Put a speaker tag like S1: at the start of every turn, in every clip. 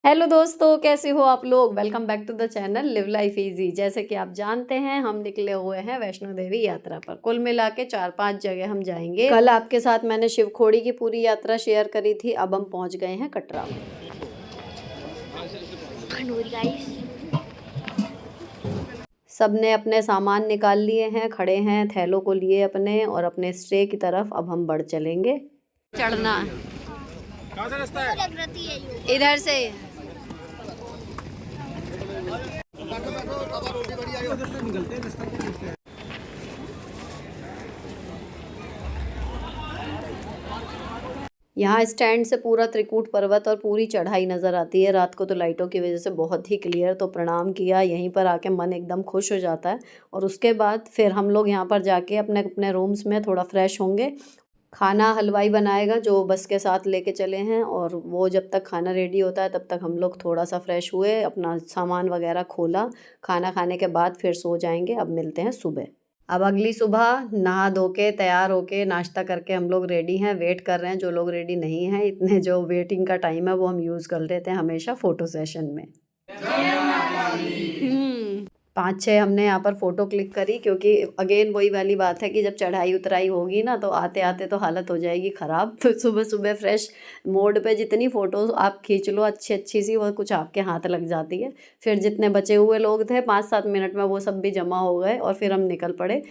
S1: Hello दोस्तों, कैसे हो आप लोग। Welcome back to the channel live life easy. जैसे कि आप जानते हैं, हम निकले हुए हैं वैष्णो देवी यात्रा पर। कुल मिला के 4-5 जगह हम जाएंगे। कल आपके साथ मैंने शिवखोड़ी की पूरी यात्रा शेयर करी थी। अब हम पहुंच गए हैं कटरा। सबने अपने सामान निकाल लिए हैं, खड़े हैं थैलों को लिए अपने, और अपने स्टे की तरफ अब हम बढ़ चलेंगे। चढ़ना कहाँ से रास्ता है? इधर से। यहाँ स्टैंड से पूरा त्रिकूट पर्वत और पूरी चढ़ाई नज़र आती है। रात को तो लाइटों की वजह से बहुत ही क्लियर। तो प्रणाम किया, यहीं पर आके मन एकदम खुश हो जाता है। और उसके बाद फिर हम लोग यहाँ पर जाके अपने अपने रूम्स में थोड़ा फ्रेश होंगे। खाना हलवाई बनाएगा जो बस के साथ लेके चले हैं, और वो जब तक खाना रेडी होता है तब तक हम लोग थोड़ा सा फ्रेश हुए, अपना सामान वगैरह खोला। खाना खाने के बाद फिर सो जाएंगे। अब मिलते हैं सुबह। अब अगली सुबह नहा धो के तैयार होके नाश्ता करके हम लोग रेडी हैं। वेट कर रहे हैं जो लोग रेडी नहीं हैं। इतने जो वेटिंग का टाइम है वो हम यूज़ कर लेते हैं हमेशा फ़ोटो सेशन में। 5-6 हमने यहाँ पर फ़ोटो क्लिक करी, क्योंकि अगेन वही वाली बात है कि जब चढ़ाई उतराई होगी ना तो आते आते तो हालत हो जाएगी ख़राब। तो सुबह सुबह फ्रेश मोड पे जितनी फ़ोटोज़ आप खींच लो अच्छी अच्छी सी, वो कुछ आपके हाथ लग जाती है। फिर जितने बचे हुए लोग थे 5-7 मिनट में वो सब भी जमा हो गए, और फिर हम निकल पड़े।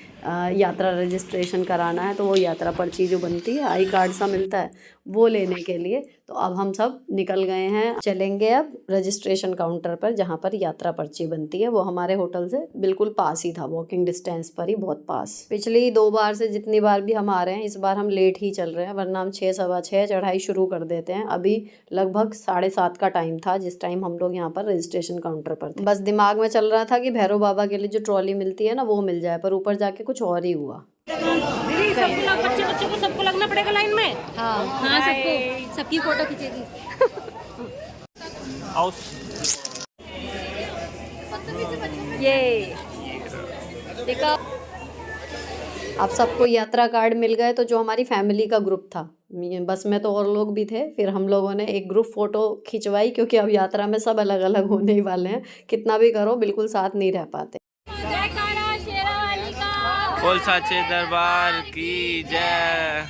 S1: यात्रा रजिस्ट्रेशन कराना है तो वो यात्रा पर्ची जो बनती है, आई कार्ड सा मिलता है, वो लेने के लिए। तो अब हम सब निकल गए हैं। चलेंगे अब रजिस्ट्रेशन काउंटर पर, जहाँ पर यात्रा पर्ची बनती है। वो हमारे होटल से बिल्कुल पास ही था, वॉकिंग डिस्टेंस पर ही, बहुत पास। पिछली 2 बार से जितनी बार भी हम आ रहे हैं, इस बार हम लेट ही चल रहे हैं, वरना हम 6-6:15 चढ़ाई शुरू कर देते हैं। अभी लगभग 7:30 का टाइम था जिस टाइम हम लोग यहाँ पर रजिस्ट्रेशन काउंटर पर थे। बस दिमाग में चल रहा था कि भैरव बाबा के लिए जो ट्रॉली मिलती है ना वो मिल जाए, पर ऊपर जाके कुछ और ही हुआ।
S2: बच्चे को सबको लगना पड़ेगा लाइन में। हाँ सबको, सबकी फोटो खींचेगी।
S1: ये देखा, आप सबको यात्रा कार्ड मिल गए। तो जो हमारी फैमिली का ग्रुप था, बस में तो और लोग भी थे, फिर हम लोगों ने एक ग्रुप फ़ोटो खिंचवाई, क्योंकि अब यात्रा में सब अलग अलग होने ही वाले हैं। कितना भी करो बिल्कुल साथ नहीं रह पाते।
S3: बोल सच्चे दरबार की जय।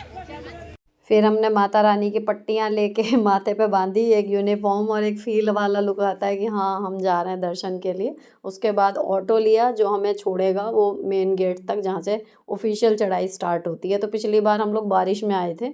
S1: फिर हमने माता रानी की पट्टियाँ लेके माथे पे बांधी, एक यूनिफॉर्म और एक फील वाला लुक आता है कि हाँ हम जा रहे हैं दर्शन के लिए। उसके बाद ऑटो लिया जो हमें छोड़ेगा वो मेन गेट तक, जहाँ से ऑफिशियल चढ़ाई स्टार्ट होती है। तो पिछली बार हम लोग बारिश में आए थे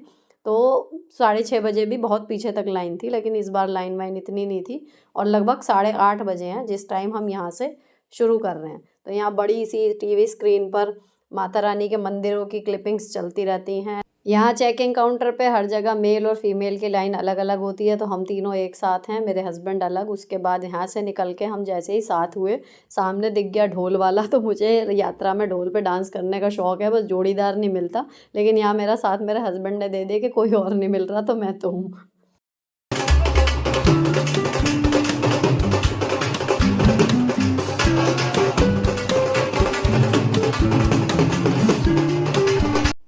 S1: तो 6:30 बजे भी बहुत पीछे तक लाइन थी, लेकिन इस बार लाइन वाइन इतनी नहीं थी। और लगभग 8:30 बजे हैं जिस टाइम हम यहाँ से शुरू कर रहे हैं। तो यहाँ बड़ी सी टीवी स्क्रीन पर माता रानी के मंदिरों की क्लिपिंग्स चलती रहती हैं। यहाँ चेकिंग काउंटर पे हर जगह मेल और फीमेल की लाइन अलग अलग होती है। तो हम तीनों एक साथ हैं, मेरे हस्बैंड अलग। उसके बाद यहाँ से निकल के हम जैसे ही साथ हुए, सामने दिख गया ढोल वाला। तो मुझे यात्रा में ढोल पे डांस करने का शौक़ है, बस जोड़ीदार नहीं मिलता। लेकिन यहाँ मेरा साथ मेरे हस्बैंड ने दे दिया कि कोई और नहीं मिल रहा तो मैं तो हूँ।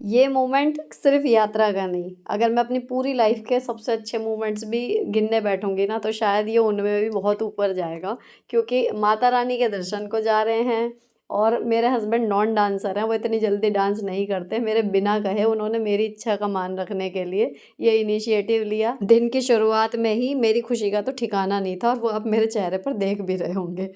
S1: ये मोमेंट सिर्फ यात्रा का नहीं, अगर मैं अपनी पूरी लाइफ के सबसे अच्छे मोमेंट्स भी गिनने बैठूंगी ना तो शायद ये उनमें भी बहुत ऊपर जाएगा। क्योंकि माता रानी के दर्शन को जा रहे हैं, और मेरे हस्बैंड नॉन डांसर हैं, वो इतनी जल्दी डांस नहीं करते। मेरे बिना कहे उन्होंने मेरी इच्छा का मान रखने के लिए ये इनिशिएटिव लिया। दिन की शुरुआत में ही मेरी खुशी का तो ठिकाना नहीं था, और वो अब मेरे चेहरे पर देख भी रहे होंगे।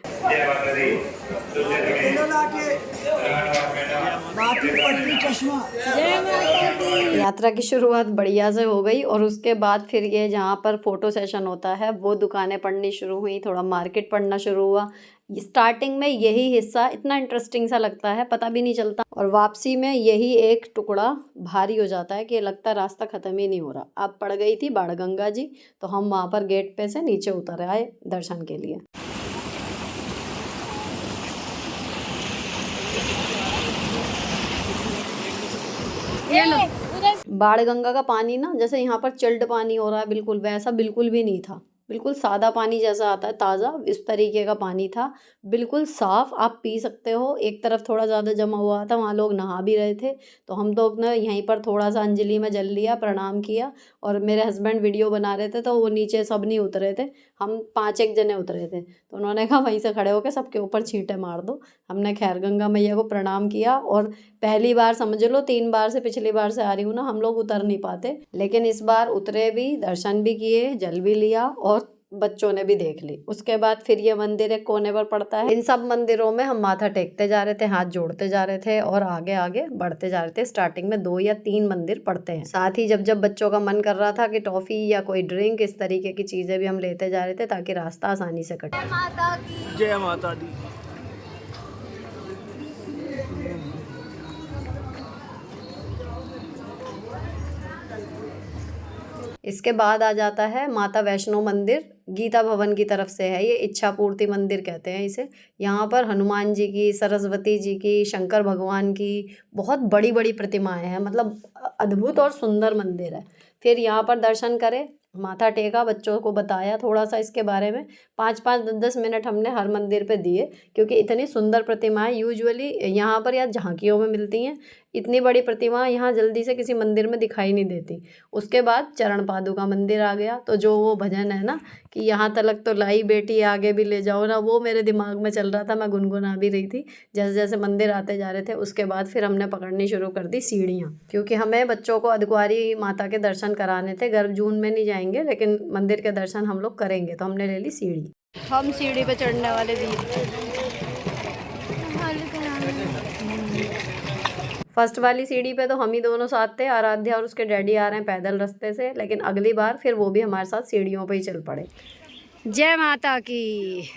S1: यात्रा की शुरुआत बढ़िया से हो गई, और उसके बाद फिर ये जहाँ पर फ़ोटो सेशन होता है वो दुकानें पड़नी शुरू हुई, थोड़ा मार्केट पड़ना शुरू हुआ। स्टार्टिंग में यही हिस्सा इतना इंटरेस्टिंग सा लगता है, पता भी नहीं चलता, और वापसी में यही एक टुकड़ा भारी हो जाता है कि लगता है रास्ता ख़त्म ही नहीं हो रहा। अब पड़ गई थी बाणगंगा जी, तो हम वहाँ पर गेट पे से नीचे उतर आए दर्शन के लिए। बाणगंगा का पानी ना जैसे यहाँ पर चिल्ड पानी हो रहा है बिल्कुल, वैसा बिल्कुल भी नहीं था। बिल्कुल सादा पानी जैसा आता है ताज़ा, इस तरीके का पानी था, बिल्कुल साफ़, आप पी सकते हो। एक तरफ थोड़ा ज़्यादा जमा हुआ था, वहाँ लोग नहा भी रहे थे, तो हम लोग ने यहीं पर थोड़ा-सा अंजलि में जल लिया, प्रणाम किया। और मेरे हस्बैंड वीडियो बना रहे थे, तो वो नीचे सब नहीं उतरे थे, हम 5 एक जने उतरे थे, तो उन्होंने कहा वहीं से खड़े होके सबके ऊपर छींटे मार दो। हमने खैर गंगा मैया को प्रणाम किया, और पहली बार समझ लो, 3 बार से, पिछली बार से आ रही हूँ ना, हम लोग उतर नहीं पाते, लेकिन इस बार उतरे भी, दर्शन भी किए, जल भी लिया और बच्चों ने भी देख ली। उसके बाद फिर ये मंदिर एक कोने पर पड़ता है। इन सब मंदिरों में हम माथा टेकते जा रहे थे, हाथ जोड़ते जा रहे थे और आगे आगे बढ़ते जा रहे थे। स्टार्टिंग में 2 या 3 मंदिर पड़ते हैं। साथ ही जब जब बच्चों का मन कर रहा था कि टॉफ़ी या कोई ड्रिंक, इस तरीके की चीज़ें भी हम लेते जा रहे थे ताकि रास्ता आसानी से कटे।
S3: जय माता दी।
S1: इसके बाद आ जाता है माता वैष्णो मंदिर, गीता भवन की तरफ से है ये, इच्छा पूर्ति मंदिर कहते हैं इसे। यहाँ पर हनुमान जी की, सरस्वती जी की, शंकर भगवान की बहुत बड़ी बड़ी प्रतिमाएं हैं, मतलब अद्भुत और सुंदर मंदिर है। फिर यहाँ पर दर्शन करें, माथा टेका, बच्चों को बताया थोड़ा सा इसके बारे में, 5-5 10-10 मिनट हमने हर मंदिर पे दिए, क्योंकि इतनी सुंदर प्रतिमाएं यूजुअली यहाँ पर या झांकियों में मिलती हैं, इतनी बड़ी प्रतिमा यहाँ जल्दी से किसी मंदिर में दिखाई नहीं देती। उसके बाद चरण पादुका मंदिर आ गया, तो जो वो भजन है ना कि यहाँ तलक तो लाई बेटी आगे भी ले जाओ ना, वो मेरे दिमाग में चल रहा था, मैं गुनगुना भी रही थी जैसे जैसे मंदिर आते जा रहे थे। उसके बाद फिर हमने पकड़नी शुरू कर दी सीढ़ियाँ, क्योंकि हमें बच्चों को अर्धकुंवारी माता के दर्शन कराने थे। गर्भ जून में नहीं जाएंगे, लेकिन मंदिर के दर्शन हम लोग करेंगे, तो हमने ले ली सीढ़ी। हम सीढ़ी पे चढ़ने वाले वीर। फर्स्ट वाली सीढ़ी पे तो हम ही दोनों साथ थे, आराध्या और उसके डैडी आ रहे हैं पैदल रास्ते से, लेकिन अगली बार फिर वो भी हमारे साथ सीढ़ियों पे ही चल पड़े। जय माता की।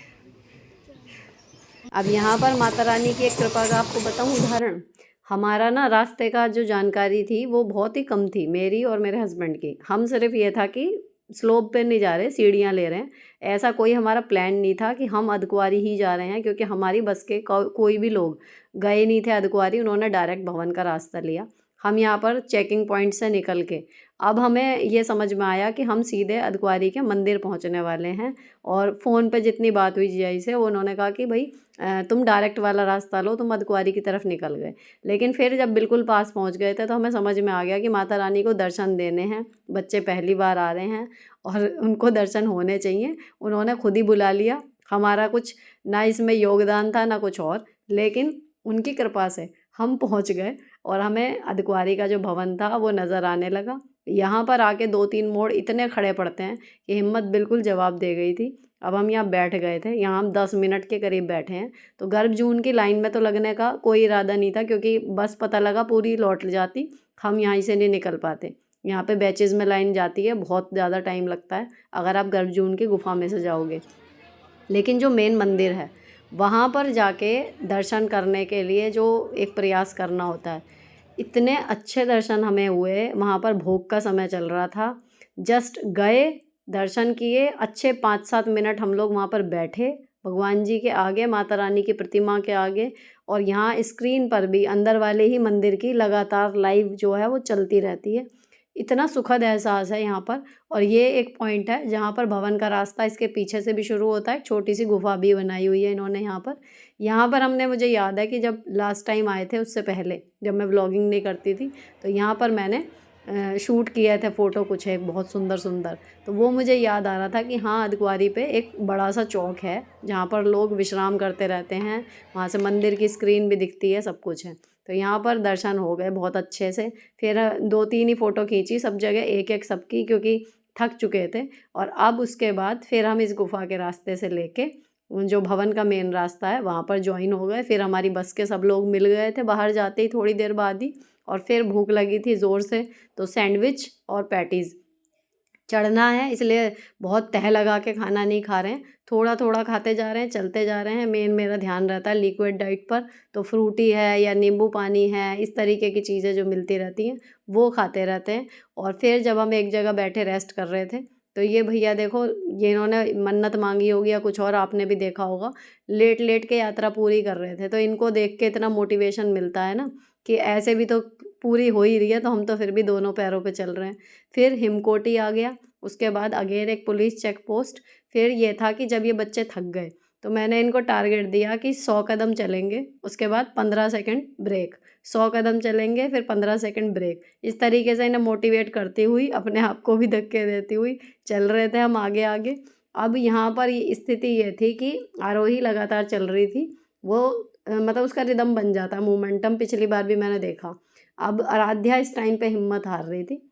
S1: अब यहाँ पर माता रानी की एक कृपा का आपको बताऊँ उदाहरण। हमारा ना रास्ते का जो जानकारी थी वो बहुत ही कम थी, मेरी और मेरे हस्बैंड की। हम सिर्फ ये था कि स्लोप पे नहीं जा रहे, सीढ़ियाँ ले रहे हैं, ऐसा कोई हमारा प्लान नहीं था कि हम अर्धकुंवारी ही जा रहे हैं, क्योंकि हमारी बस के कोई भी लोग गए नहीं थे अर्धकुंवारी, उन्होंने डायरेक्ट भवन का रास्ता लिया। हम यहाँ पर चेकिंग पॉइंट से निकल के अब हमें ये समझ में आया कि हम सीधे अर्धकुंवारी के मंदिर पहुँचने वाले हैं। और फ़ोन पे जितनी बात हुई जीजाजी से, वो उन्होंने कहा कि भाई तुम डायरेक्ट वाला रास्ता लो, तुम अर्धकुंवारी की तरफ निकल गए। लेकिन फिर जब बिल्कुल पास पहुँच गए थे तो हमें समझ में आ गया कि माता रानी को दर्शन देने हैं, बच्चे पहली बार आ रहे हैं और उनको दर्शन होने चाहिए। उन्होंने खुद ही बुला लिया, हमारा कुछ ना इसमें योगदान था ना कुछ और, लेकिन उनकी कृपा से हम पहुंच गए और हमें अर्धकुंवारी का जो भवन था वो नज़र आने लगा। यहाँ पर आके 2-3 मोड़ इतने खड़े पड़ते हैं कि हिम्मत बिल्कुल जवाब दे गई थी। अब हम यहाँ बैठ गए थे, यहाँ हम 10 मिनट के करीब बैठे हैं। तो गर्भ जून की लाइन में तो लगने का कोई इरादा नहीं था, क्योंकि बस पता लगा पूरी लौट जाती, हम यहाँ से नहीं निकल पाते। यहाँ पे बैचेज़ में लाइन जाती है, बहुत ज़्यादा टाइम लगता है अगर आप गर्भ जून की गुफा में से जाओगे। लेकिन जो मेन मंदिर है वहाँ पर जाके दर्शन करने के लिए जो एक प्रयास करना होता है, इतने अच्छे दर्शन हमें हुए। वहाँ पर भोग का समय चल रहा था, जस्ट गए, दर्शन किए, अच्छे 5-7 मिनट हम लोग वहाँ पर बैठे भगवान जी के आगे, माता रानी की प्रतिमा के आगे। और यहाँ स्क्रीन पर भी अंदर वाले ही मंदिर की लगातार लाइव जो है वो चलती रहती है। इतना सुखद एहसास है यहाँ पर। और ये एक पॉइंट है जहाँ पर भवन का रास्ता इसके पीछे से भी शुरू होता है, छोटी सी गुफा भी बनाई हुई है इन्होंने यहाँ पर हमने, मुझे याद है कि जब लास्ट टाइम आए थे उससे पहले जब मैं व्लॉगिंग नहीं करती थी, तो यहाँ पर मैंने शूट किए थे फ़ोटो कुछ एक बहुत सुंदर सुंदर। तो वो मुझे याद आ रहा था कि हाँ, अर्धकुंवारी पे एक बड़ा सा चौक है जहाँ पर लोग विश्राम करते रहते हैं, वहाँ से मंदिर की स्क्रीन भी दिखती है, सब कुछ है। तो यहाँ पर दर्शन हो गए बहुत अच्छे से। फिर 2-3 ही फ़ोटो खींची सब जगह, एक सबकी, क्योंकि थक चुके थे। और अब उसके बाद फिर हम इस गुफा के रास्ते से लेके जो भवन का मेन रास्ता है वहाँ पर ज्वाइन हो गए। फिर हमारी बस के सब लोग मिल गए थे बाहर जाते ही थोड़ी देर बाद ही। और फिर भूख लगी थी ज़ोर से, तो सैंडविच और पैटीज़, चढ़ना है इसलिए बहुत तह लगा के खाना नहीं खा रहे हैं, थोड़ा थोड़ा खाते जा रहे हैं, चलते जा रहे हैं। मेन मेरा ध्यान रहता है लिक्विड डाइट पर, तो फ्रूटी है या नींबू पानी है, इस तरीके की चीज़ें जो मिलती रहती हैं वो खाते रहते हैं। और फिर जब हम एक जगह बैठे रेस्ट कर रहे थे, तो ये भैया देखो, ये इन्होंने मन्नत मांगी होगी या कुछ और, आपने भी देखा होगा, लेट लेट के यात्रा पूरी कर रहे थे। तो इनको देख के इतना मोटिवेशन मिलता है ना कि ऐसे भी तो पूरी हो ही रही है, तो हम तो फिर भी दोनों पैरों पे चल रहे हैं। फिर हिमकोटी आ गया, उसके बाद अगेन एक पुलिस चेक पोस्ट। फिर ये था कि जब ये बच्चे थक गए तो मैंने इनको टारगेट दिया कि 100 कदम चलेंगे, उसके बाद 15 सेकंड ब्रेक, 100 कदम चलेंगे फिर 15 सेकंड ब्रेक। इस तरीके से इन्हें मोटिवेट करती हुई, अपने आप को भी धक्के देती हुई चल रहे थे हम आगे आगे। अब यहाँ पर ये स्थिति ये थी कि आरोही लगातार चल रही थी, वो मतलब उसका रिदम बन जाता, मोमेंटम पिछली बार भी मैंने देखा। अब आराध्या इस टाइम पे हिम्मत हार रही थी,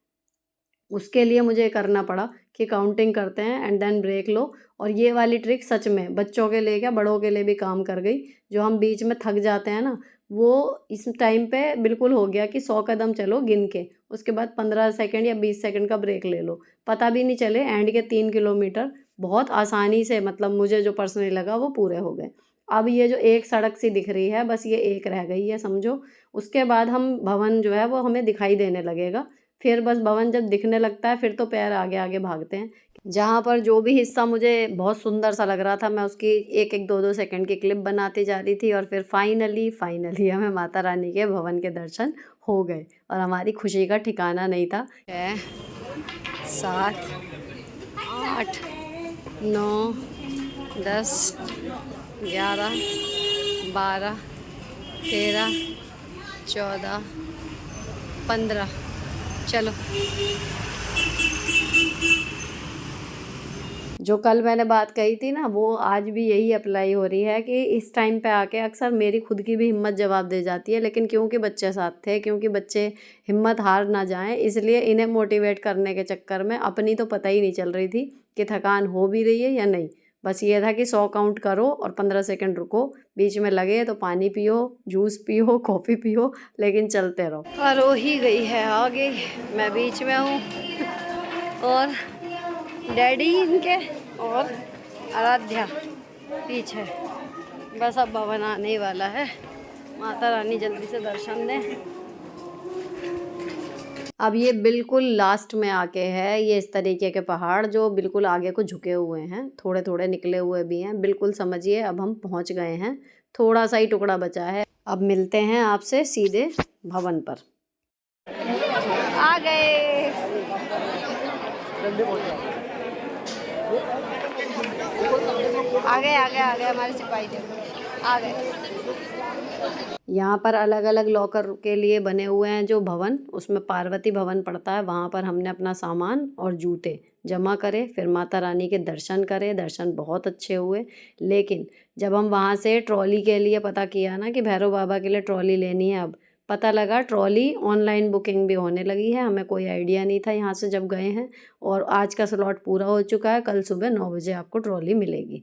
S1: उसके लिए मुझे करना पड़ा कि काउंटिंग करते हैं एंड देन ब्रेक लो। और ये वाली ट्रिक सच में बच्चों के लिए क्या बड़ों के लिए भी काम कर गई। जो हम बीच में थक जाते हैं ना, वो इस टाइम पे बिल्कुल हो गया कि 100 कदम चलो गिन के, उसके बाद 15 सेकंड या 20 सेकंड का ब्रेक ले लो, पता भी नहीं चले एंड के 3 किलोमीटर बहुत आसानी से, मतलब मुझे जो पर्सनली लगा वो पूरे हो गए। अब ये जो एक सड़क सी दिख रही है, बस ये एक रह गई है समझो। उसके बाद हम भवन जो है वो हमें दिखाई देने लगेगा। फिर बस भवन जब दिखने लगता है फिर तो पैर आगे आगे भागते हैं। जहाँ पर जो भी हिस्सा मुझे बहुत सुंदर सा लग रहा था, मैं उसकी 1-1 2-2 सेकंड की क्लिप बनाती जा रही थी। और फिर फाइनली हमें माता रानी के भवन के दर्शन हो गए और हमारी खुशी का ठिकाना नहीं था। 6 7 8 9 10 11 12 13 14 15 चलो। जो कल मैंने बात कही थी ना, वो आज भी यही अप्लाई हो रही है कि इस टाइम पे आके अक्सर मेरी खुद की भी हिम्मत जवाब दे जाती है, लेकिन क्योंकि बच्चे साथ थे, क्योंकि बच्चे हिम्मत हार ना जाएं, इसलिए इन्हें मोटिवेट करने के चक्कर में अपनी तो पता ही नहीं चल रही थी कि थकान हो भी रही है या नहीं। बस ये था कि 100 काउंट करो और 15 सेकंड रुको, बीच में लगे तो पानी पियो, जूस पियो, कॉफ़ी पियो, लेकिन चलते रहो। आरोही गई है आगे, मैं बीच में हूँ और डैडी इनके और आराध्या पीछे। बस अब भवन आने ही वाला है, माता रानी जल्दी से दर्शन दें। अब ये बिल्कुल लास्ट में आके है ये इस तरीके के पहाड़ जो बिल्कुल आगे को झुके हुए हैं, थोड़े थोड़े निकले हुए भी हैं। बिल्कुल समझिए अब हम पहुंच गए हैं, थोड़ा सा ही टुकड़ा बचा है। अब मिलते हैं आपसे सीधे भवन पर। आ गए, आगे हमारे सिपाही देखो आ गए। यहाँ पर अलग अलग लॉकर के लिए बने हुए हैं जो भवन, उसमें पार्वती भवन पड़ता है। वहाँ पर हमने अपना सामान और जूते जमा करे, फिर माता रानी के दर्शन करे। दर्शन बहुत अच्छे हुए, लेकिन जब हम वहाँ से ट्रॉली के लिए पता किया ना कि भैरव बाबा के लिए ट्रॉली लेनी है, अब पता लगा ट्रॉली ऑनलाइन बुकिंग भी होने लगी है। हमें कोई आइडिया नहीं था यहाँ से जब गए हैं, और आज का स्लॉट पूरा हो चुका है। कल सुबह 9 बजे आपको ट्रॉली मिलेगी।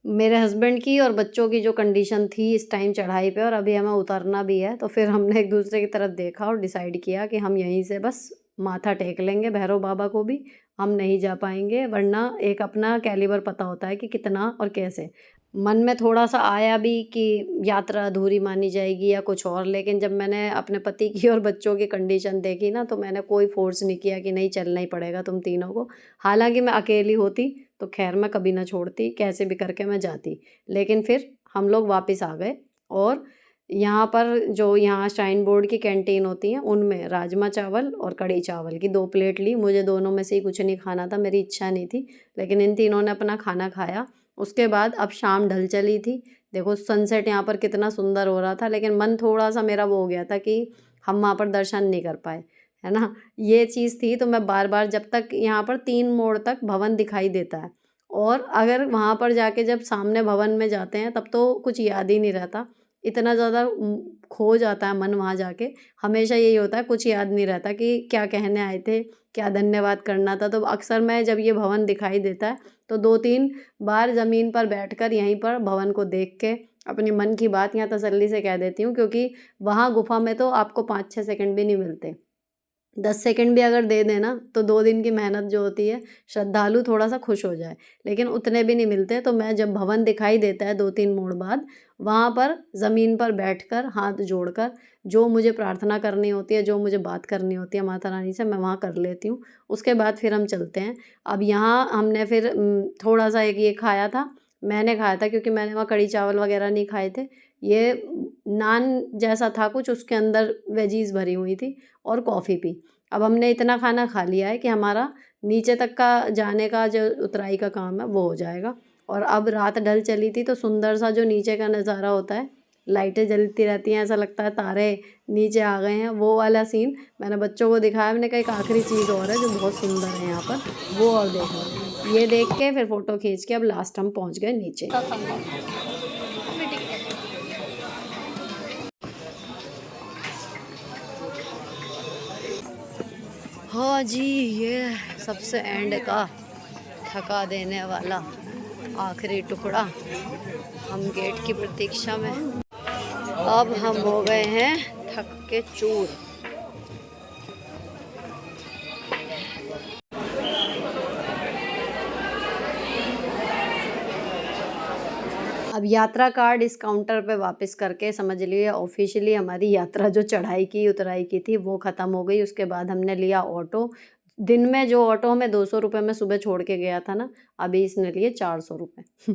S1: मेरे हस्बैंड की और बच्चों की जो कंडीशन थी इस टाइम चढ़ाई पे, और अभी हमें उतरना भी है, तो फिर हमने एक दूसरे की तरफ देखा और डिसाइड किया कि हम यहीं से बस माथा टेक लेंगे भैरव बाबा को भी। हम नहीं जा पाएंगे, वरना एक अपना कैलिबर पता होता है कि कितना और कैसे। मन में थोड़ा सा आया भी कि यात्रा अधूरी मानी जाएगी या कुछ और, लेकिन जब मैंने अपने पति की और बच्चों की कंडीशन देखी ना, तो मैंने कोई फोर्स नहीं किया कि नहीं चलना ही पड़ेगा तुम तीनों को। हालांकि मैं अकेली होती तो खैर मैं कभी ना छोड़ती, कैसे भी करके मैं जाती। लेकिन फिर हम लोग वापस आ गए, और यहाँ पर जो यहाँ श्राइन बोर्ड की कैंटीन होती हैं उनमें राजमा चावल और कढ़ी चावल की 2 प्लेट ली। मुझे दोनों में से ही कुछ नहीं खाना था, मेरी इच्छा नहीं थी, लेकिन इन तीनों ने अपना खाना खाया। उसके बाद अब शाम ढल चली थी, देखो सनसेट यहाँ पर कितना सुंदर हो रहा था, लेकिन मन थोड़ा सा मेरा वो हो गया था कि हम वहाँ पर दर्शन नहीं कर पाए, है ना, ये चीज़ थी। तो मैं बार बार, जब तक यहाँ पर 3 मोड़ तक भवन दिखाई देता है, और अगर वहाँ पर जाके जब सामने भवन में जाते हैं तब तो कुछ याद ही नहीं रहता, इतना ज़्यादा खो जाता है मन वहाँ जाके। हमेशा यही होता है, कुछ याद नहीं रहता कि क्या कहने आए थे, क्या धन्यवाद करना था। तो अक्सर मैं जब ये भवन दिखाई देता है तो 2-3 बार ज़मीन पर बैठकर यहीं पर भवन को देख के अपनी मन की बात यहाँ तसल्ली से कह देती हूँ, क्योंकि वहाँ गुफा में तो आपको 5-6 सेकंड भी नहीं मिलते। 10 सेकंड भी अगर दे देना तो 2 दिन की मेहनत जो होती है, श्रद्धालु थोड़ा सा खुश हो जाए, लेकिन उतने भी नहीं मिलते। तो मैं जब भवन दिखाई देता है 2-3 मोड़ बाद, वहाँ पर ज़मीन पर बैठकर हाथ जोड़कर जो मुझे प्रार्थना करनी होती है, जो मुझे बात करनी होती है माता रानी से, मैं वहाँ कर लेती हूँ। उसके बाद फिर हम चलते हैं। अब यहाँ हमने फिर थोड़ा सा एक ये खाया था, मैंने खाया था क्योंकि मैंने वहाँ कढ़ी चावल वगैरह नहीं खाए थे। ये नान जैसा था कुछ, उसके अंदर वेजीज़ भरी हुई थी, और कॉफ़ी पी। अब हमने इतना खाना खा लिया है कि हमारा नीचे तक का जाने का जो उतराई का काम है वो हो जाएगा। और अब रात ढल चली थी तो सुंदर सा जो नीचे का नज़ारा होता है, लाइटें जलती रहती हैं, ऐसा लगता है तारे नीचे आ गए हैं, वो वाला सीन मैंने बच्चों को दिखाया। मैंने कहा एक आखिरी चीज़ और है जो बहुत सुंदर है यहाँ पर, वो और देखना। ये देख के फिर फ़ोटो खींच के अब लास्ट हम पहुँच गए नीचे। हाँ जी, ये सबसे एंड का थका देने वाला आखिरी टुकड़ा। हम गेट की प्रतीक्षा में, अब हम हो गए हैं थक के चूर। अब यात्रा कार्ड इस काउंटर पे वापस करके समझ लिए ऑफिशियली हमारी यात्रा जो चढ़ाई की उतराई की थी वो ख़त्म हो गई। उसके बाद हमने लिया ऑटो। दिन में जो ऑटो हमें 200 रुपये में सुबह छोड़ के गया था ना, अभी इसने लिए 400 रुपये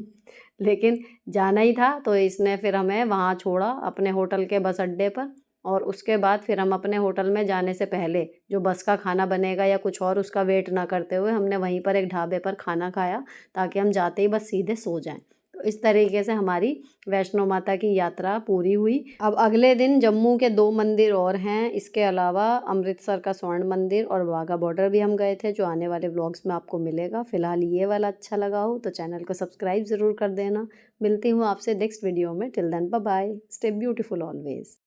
S1: लेकिन जाना ही था तो इसने फिर हमें वहाँ छोड़ा अपने होटल के बस अड्डे पर। और उसके बाद फिर हम अपने होटल में जाने से पहले जो बस का खाना बनेगा या कुछ और उसका वेट ना करते हुए हमने वहीं पर एक ढाबे पर खाना खाया, ताकि हम जाते ही बस सीधे सो जाएं। तो इस तरीके से हमारी वैष्णो माता की यात्रा पूरी हुई। अब अगले दिन जम्मू के 2 मंदिर और हैं, इसके अलावा अमृतसर का स्वर्ण मंदिर और वाघा बॉर्डर भी हम गए थे, जो आने वाले व्लॉग्स में आपको मिलेगा। फिलहाल ये वाला अच्छा लगा हो तो चैनल को सब्सक्राइब ज़रूर कर देना। मिलती हूँ आपसे नेक्स्ट वीडियो में। Till then bye bye, stay beautiful always.